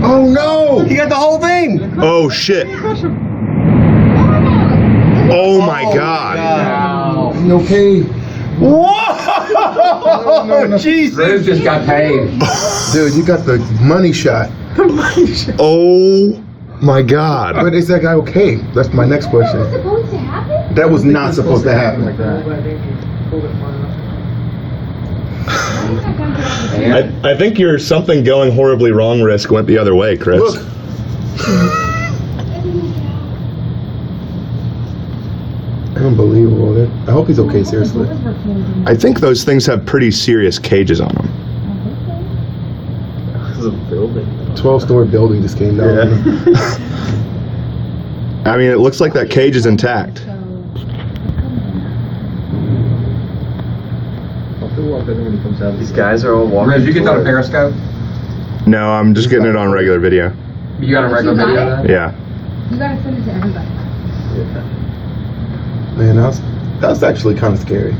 Oh no! He got the whole thing. Oh shit! Oh my god! No pay. Whoa! Jesus! Bruce just got paid. Dude, you got the money shot. Oh my god! But is that guy okay? That's my next question. Supposed to happen? That was not supposed to happen. I think your something going horribly wrong risk went the other way, Chris. Look. Unbelievable. I hope he's okay, seriously. I think those things have pretty serious cages on them. 12-story building just came down. I mean, it looks like that cage is intact. These guys are all walking. Bruce, you get on a Periscope? No, I'm just getting it on regular video. You got a regular video of that? Yeah. You gotta send it to everybody. Man, that's actually kind of scary.